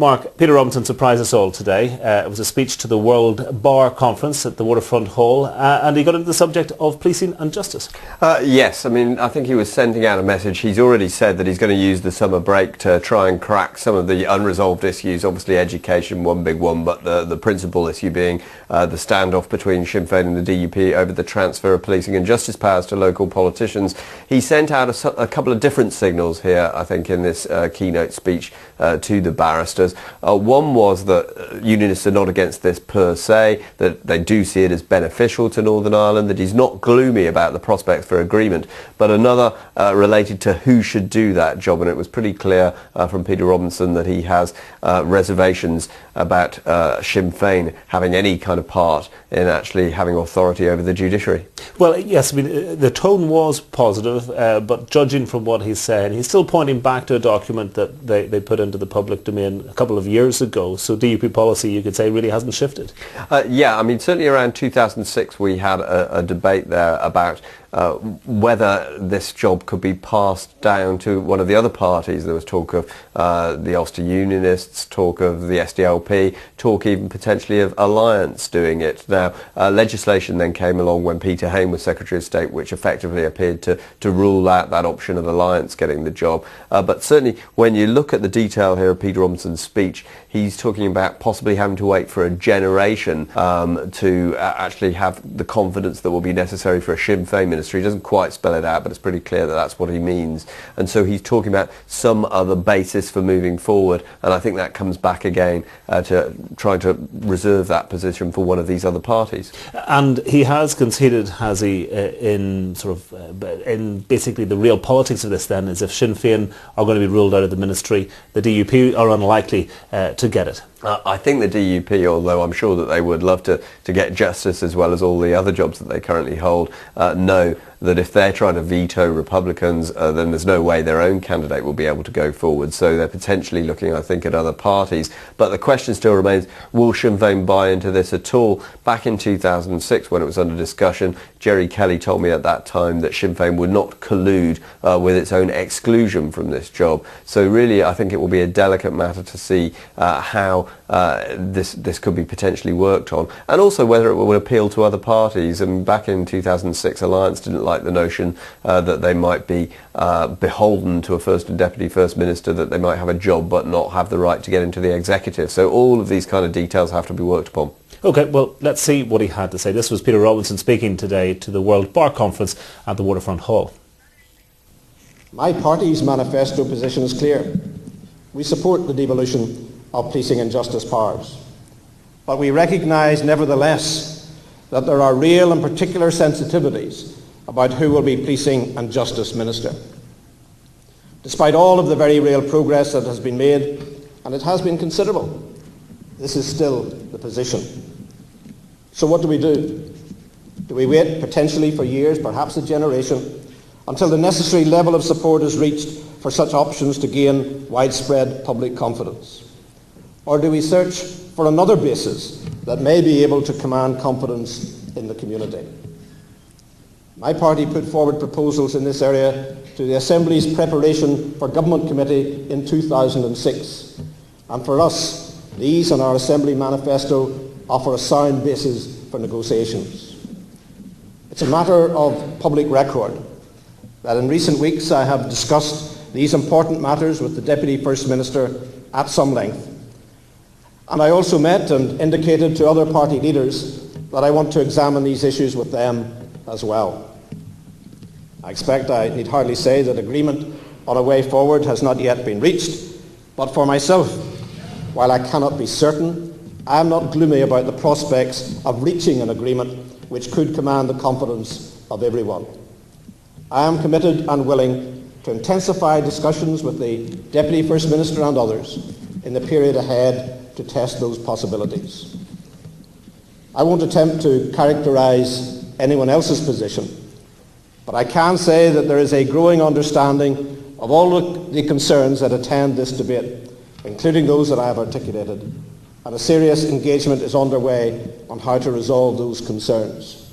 Mark, Peter Robinson surprised us all today. It was a speech to the World Bar Conference at the Waterfront Hall, and he got into the subject of policing and justice. Yes, I mean, I think he was sending out a message. He's already said that he's going to use the summer break to try and crack some of the unresolved issues. Obviously, education, one big one, but the principal issue being the standoff between Sinn Féin and the DUP over the transfer of policing and justice powers to local politicians. He sent out a couple of different signals here, I think, in this keynote speech to the barristers. One was that unionists are not against this per se, that they do see it as beneficial to Northern Ireland, that he's not gloomy about the prospects for agreement, but another related to who should do that job, and it was pretty clear from Peter Robinson that he has reservations about Sinn Féin having any kind of part in actually having authority over the judiciary. Well, yes, I mean, the tone was positive, but judging from what he's saying, he's still pointing back to a document that they put into the public domain a couple of years ago. So DUP policy, you could say, really hasn't shifted. Yeah, I mean, certainly around 2006 we had a debate there about whether this job could be passed down to one of the other parties. There was talk of the Ulster Unionists, talk of the SDLP, talk even potentially of Alliance doing it. Now, legislation then came along when Peter Hain was Secretary of State, which effectively appeared to rule out that option of Alliance getting the job. But certainly when you look at the detail here of Peter Robinson's speech, he's talking about possibly having to wait for a generation to actually have the confidence that will be necessary for a Sinn Féin ministry. He doesn't quite spell it out, but it's pretty clear that that's what he means. And so he's talking about some other basis for moving forward, and I think that comes back again to trying to reserve that position for one of these other parties. And he has conceded, has he, in in basically the real politics of this then, is if Sinn Féin are going to be ruled out of the ministry, the DUP are unlikely to get it. I think the DUP, although I'm sure that they would love to get justice as well as all the other jobs that they currently hold, know that if they're trying to veto Republicans, then there's no way their own candidate will be able to go forward. So they're potentially looking, I think, at other parties. But the question still remains, will Sinn Féin buy into this at all? Back in 2006, when it was under discussion, Jerry Kelly told me at that time that Sinn Féin would not collude with its own exclusion from this job. So really, I think it will be a delicate matter to see how this could be potentially worked on, and also whether it would appeal to other parties. And back in 2006, Alliance didn't like the notion that they might be beholden to a First and Deputy First Minister, that they might have a job but not have the right to get into the executive. So all of these kind of details have to be worked upon. OK, well, let's see what he had to say. This was Peter Robinson speaking today to the World Bar Conference at the Waterfront Hall. My party's manifesto position is clear. We support the devolution of policing and justice powers. But we recognise, nevertheless, that there are real and particular sensitivities about who will be policing and justice minister. Despite all of the very real progress that has been made, and it has been considerable, this is still the position. So what do? Do we wait potentially for years, perhaps a generation, until the necessary level of support is reached for such options to gain widespread public confidence? Or do we search for another basis that may be able to command confidence in the community? My party put forward proposals in this area to the Assembly's preparation for Government Committee in 2006. And for us, these and our Assembly manifesto offer a sound basis for negotiations. It's a matter of public record that in recent weeks I have discussed these important matters with the Deputy First Minister at some length. And I also met and indicated to other party leaders that I want to examine these issues with them as well. I expect I need hardly say that agreement on a way forward has not yet been reached, but for myself, while I cannot be certain, I am not gloomy about the prospects of reaching an agreement which could command the confidence of everyone. I am committed and willing to intensify discussions with the Deputy First Minister and others in the period ahead to test those possibilities. I won't attempt to characterise anyone else's position, but I can say that there is a growing understanding of all the concerns that attend this debate, including those that I have articulated, and a serious engagement is underway on how to resolve those concerns.